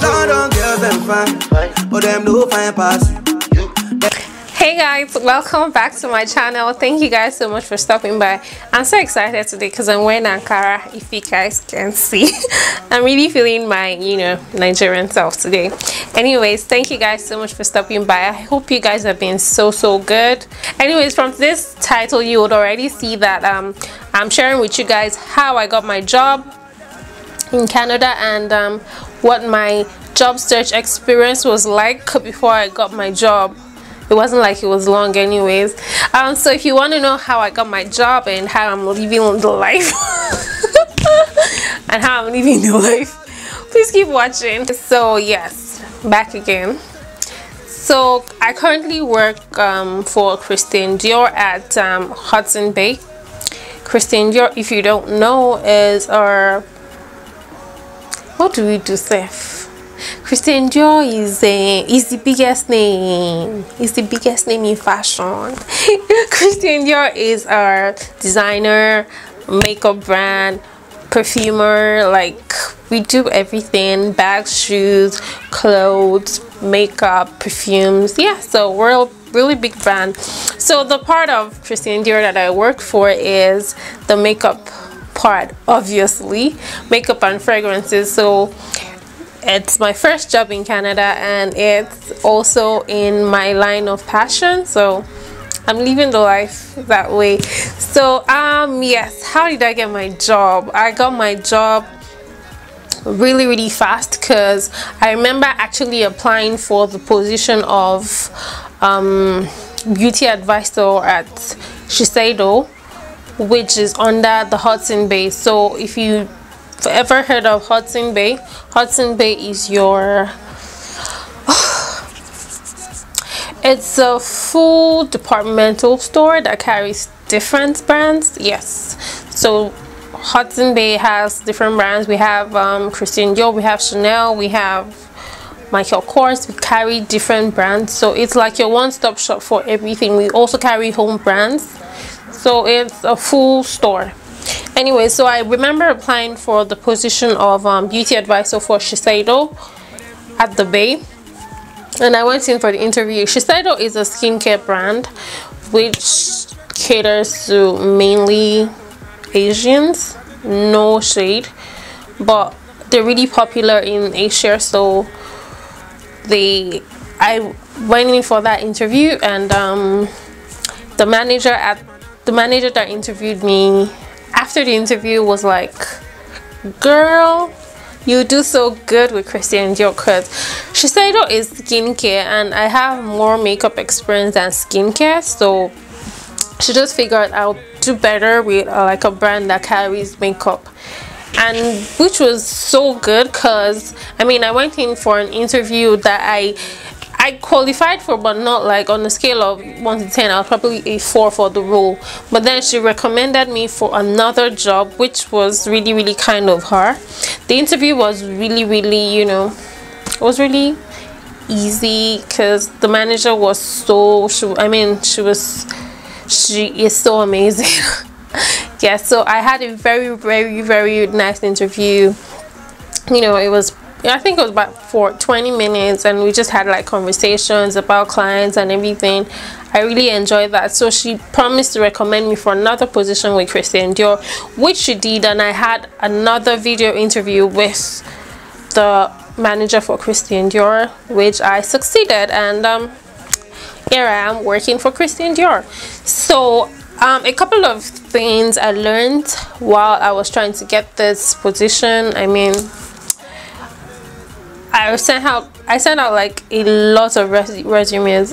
London girls them fine, but them no fine pass you. Hey guys, welcome back to my channel. Thank you guys so much for stopping by. I'm so excited today because I'm wearing Ankara, if you guys can see. I'm really feeling my, Nigerian self today. Anyways, thank you guys so much for stopping by. I hope you guys have been so good. Anyways, from this title you would already see that I'm sharing with you guys how I got my job in Canada and what my job search experience was like before I got my job. It wasn't like it was long anyways. So if you want to know how I got my job and how I'm living the life and how I'm living the life, please keep watching. So yes, back again. So I currently work for Christian Dior at Hudson Bay. Christian Dior, if you don't know, is our, what do we do, Seth? Christian Dior is the biggest name. It's the biggest name in fashion. Christian Dior is our designer, makeup brand, perfumer. Like, we do everything: bags, shoes, clothes, makeup, perfumes. Yeah, so we're a really big brand. So the part of Christian Dior that I work for is the makeup part, obviously, makeup and fragrances. So it's my first job in Canada and it's also in my line of passion, so I'm living the life that way. So yes, how did I get my job? I got my job really fast because I remember actually applying for the position of beauty advisor at Shiseido, which is under the Hudson Bay. So if you ever heard of Hudson Bay? Hudson Bay is your it's a full departmental store that carries different brands. Yes, so Hudson Bay has different brands. We have Christian Dior, we have Chanel, we have Michael Kors. We carry different brands, so it's like your one-stop shop for everything. We also carry home brands, so it's a full store. Anyway, so I remember applying for the position of beauty advisor for Shiseido at the Bay, and I went in for the interview. Shiseido is a skincare brand which caters to mainly Asians, no shade, but they're really popular in Asia. So I went in for that interview, and the manager that interviewed me after the interview was like, girl, you do so good with Christian Dior, because Shiseido is skincare and I have more makeup experience than skincare, so she just figured I'll do better with like a brand that carries makeup, and which was so good because I mean I went in for an interview that I qualified for, but not like on a scale of 1 to 10. I was probably a 4 for the role, but then she recommended me for another job, which was really kind of her. The interview was really it was really easy because the manager was she is so amazing. Yeah, so I had a very nice interview. It was, I think it was about 20 minutes, and we just had like conversations about clients and everything. I really enjoyed that. So she promised to recommend me for another position with Christian Dior, which she did, and I had another video interview with the manager for Christian Dior, which I succeeded, and here I am working for Christian Dior. So a couple of things I learned while I was trying to get this position. I mean, I sent out like a lot of resumes,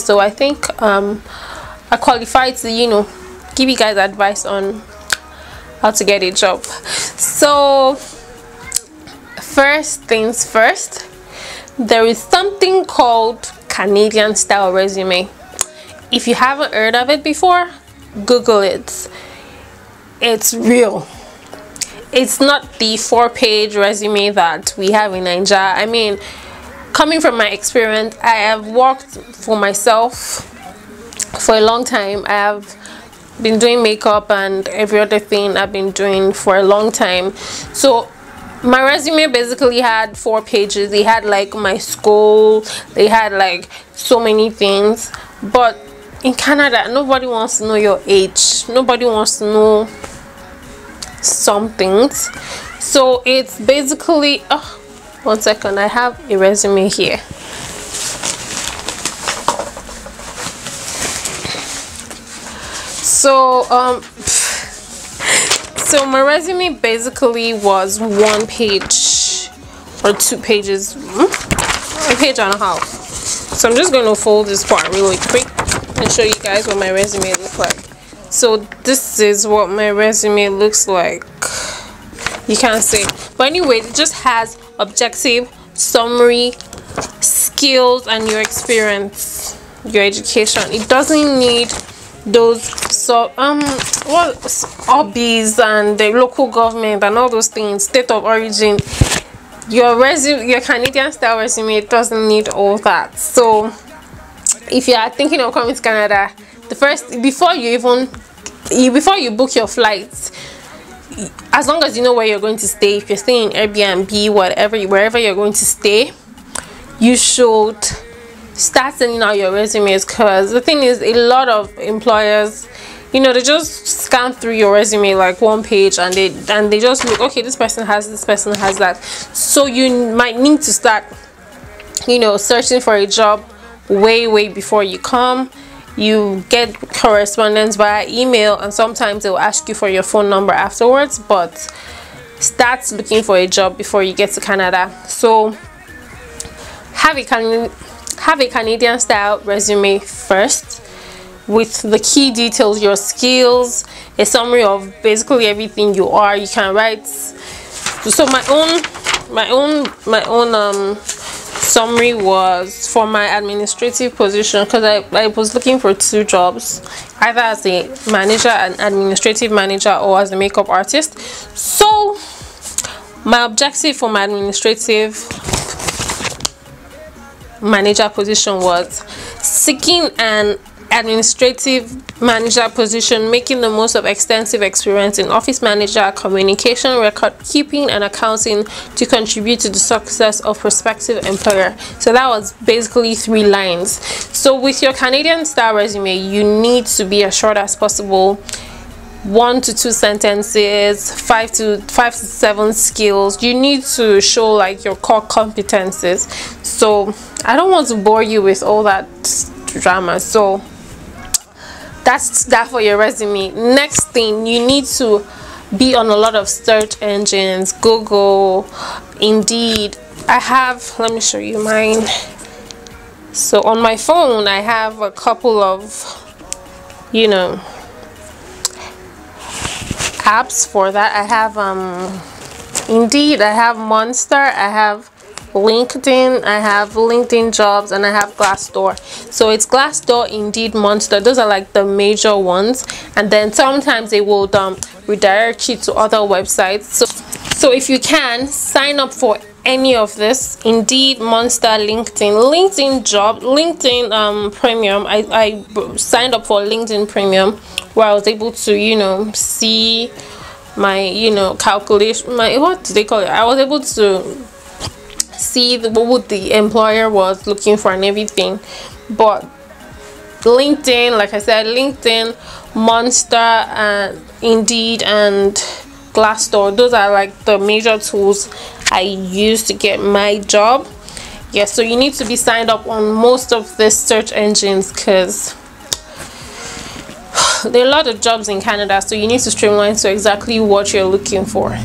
so I think I qualified to give you guys advice on how to get a job. So first things first, there is something called Canadian style resume. If you haven't heard of it before, Google it. It's real. It's not the 4-page resume that we have in Nigeria. I mean, coming from my experience, I have worked for myself for a long time. I have been doing makeup and every other thing I've been doing for a long time. So My resume basically had 4 pages. They had like my school, they had like so many things. But in Canada, nobody wants to know your age, nobody wants to know some things. So it's basically, oh, 1 second, I have a resume here. So my resume basically was 1 page or 2 pages, a page and a half. So I'm just going to fold this part really quick and show you guys what my resume looks like. So this is what my resume looks like. You can't see, but anyway, it just has objective, summary, skills, and your experience, your education. It doesn't need those hobbies and the local government and all those things, state of origin. Your resume, your Canadian style resume, it doesn't need all that. So if you are thinking of coming to Canada, before you book your flights, as long as you know where you're going to stay, if you're staying in Airbnb, wherever you're going to stay, you should start sending out your resumes. Because the thing is, a lot of employers, you know, they just scan through your resume like 1 page, and they just look, okay, this person has this, person has that. So you might need to start, you know, searching for a job way before you come. You get correspondence via email, and sometimes they will ask you for your phone number afterwards, but start looking for a job before you get to Canada. So have a Canadian style resume first, with the key details, your skills, a summary of basically everything you are. You can write. So my own summary was for my administrative position, because I was looking for 2 jobs, either as a manager, an administrative manager, or as a makeup artist. So my objective for my administrative manager position was seeking an administrative manager position, making the most of extensive experience in office manager, communication, record keeping, and accounting to contribute to the success of prospective employer. So that was basically 3 lines. So with your Canadian style resume, you need to be as short as possible. 1 to 2 sentences, 5 to 7 skills. You need to show like your core competencies. So I don't want to bore you with all that drama. So that's that for your resume. Next thing, you need to be on a lot of search engines, Google, Indeed. Let me show you mine. So on my phone, I have a couple of, you know, apps for that. I have Indeed, I have Monster, I have LinkedIn, I have LinkedIn Jobs, and I have Glassdoor. So it's Glassdoor, Indeed, Monster. Those are like the major ones, and then sometimes they will redirect you to other websites. So if you can, sign up for any of this: Indeed, Monster, LinkedIn Job, LinkedIn Premium. I signed up for LinkedIn Premium, where I was able to, you know, see my, you know, calculation, my, what do they call it? I was able to see what the employer was looking for and everything. But LinkedIn, like I said, LinkedIn, Monster, and Indeed, and Glassdoor, those are like the major tools I use to get my job. Yeah, so you need to be signed up on most of the search engines, because there are a lot of jobs in Canada, so you need to streamline to exactly what you're looking for.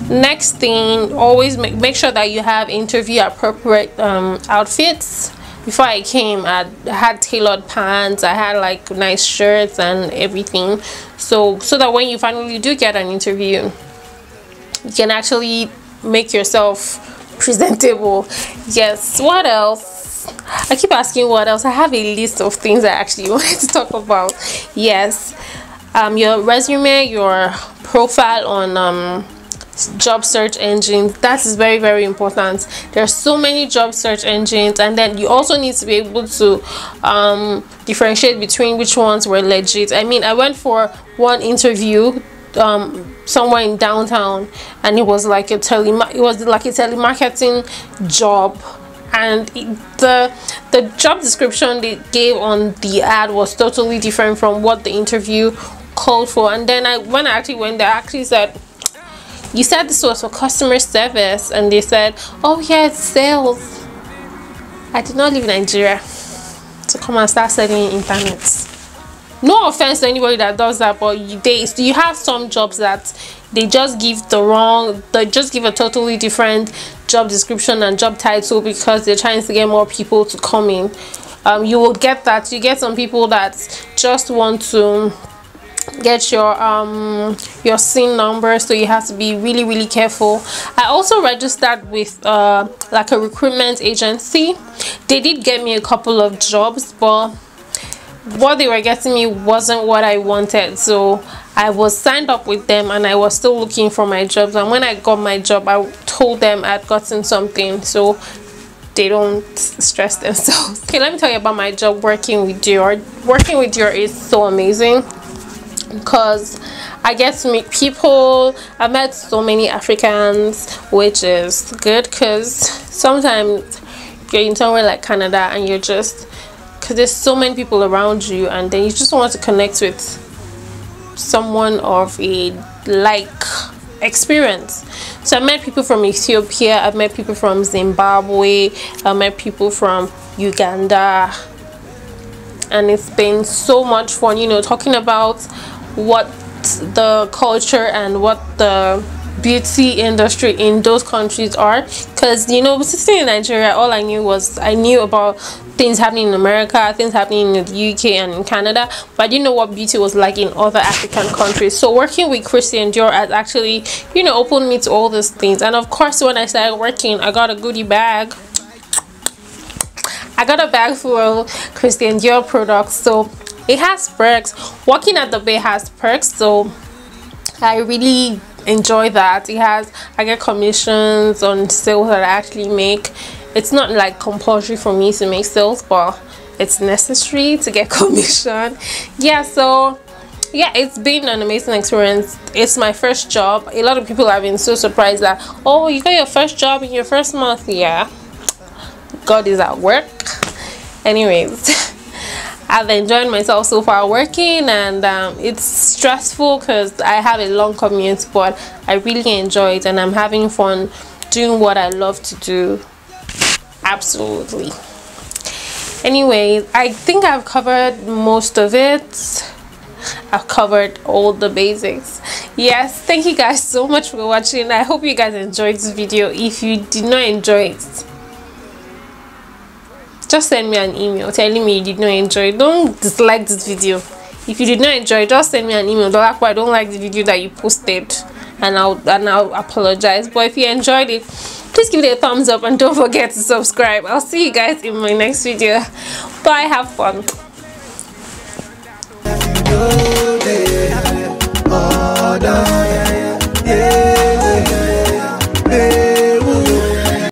Next thing, always make sure that you have interview appropriate outfits. Before I came, I had tailored pants, I had like nice shirts and everything, so that when you finally do get an interview, you can actually make yourself presentable. Yes, what else? I keep asking what else. I have a list of things I actually wanted to talk about. Yes, your resume, your profile on job search engines, that is very important. There are so many job search engines, and then you also need to be able to differentiate between which ones were legit. I mean, I went for one interview somewhere in downtown, and it was like a telemarketing job, and the job description they gave on the ad was totally different from what the interview called for. And then when I actually went there, I actually said, "You said this was for customer service," and they said, "Oh yeah, it's sales." I did not leave Nigeria to come and start selling internet. No offense to anybody that does that, but you have some jobs that they just give a totally different job description and job title because they're trying to get more people to come in. You will get that. You get some people that just want to get your SIN number, so you have to be really, really careful. I also registered with like a recruitment agency. They did get me a couple of jobs, but what they were getting me wasn't what I wanted, so I was signed up with them and I was still looking for my jobs. And when I got my job, I told them I'd gotten something, so they don't stress themselves. Okay, let me tell you about my job working with Dior. Working with Dior is so amazing because I get to meet people. I met so many Africans, which is good because sometimes you're in somewhere like Canada and you're just, because there's so many people around you, and then you just want to connect with someone of a like experience. So I met people from Ethiopia, I met people from Zimbabwe, I met people from Uganda, and it's been so much fun, you know, talking about what the culture and what the beauty industry in those countries are. Because, you know, sitting in Nigeria, all I knew about things happening in America, things happening in the UK and in Canada, but I didn't know what beauty was like in other African countries. So working with Christian Dior has actually, you know, opened me to all those things. And of course, when I started working, I got a goodie bag. I got a bag full of Christian Dior products, so it has perks. Working at the Bay has perks, so I really enjoy that. I get commissions on sales that I actually make. It's not like compulsory for me to make sales, but it's necessary to get commission. Yeah, so yeah, it's been an amazing experience. It's my first job. A lot of people have been so surprised that, oh, you got your first job in your first month. Yeah, God is at work. Anyways, I've enjoyed myself so far working, and it's stressful because I have a long commute, but I really enjoy it and I'm having fun doing what I love to do. Absolutely. Anyways, I think I've covered most of it. I've covered all the basics. Yes, thank you guys so much for watching. I hope you guys enjoyed this video. If you did not enjoy it, just send me an email telling me you did not enjoy it. Don't dislike this video. If you did not enjoy it, just send me an email. I don't like the video that you posted, and I'll apologize. But if you enjoyed it, please give it a thumbs up and don't forget to subscribe. I'll see you guys in my next video. Bye, have fun.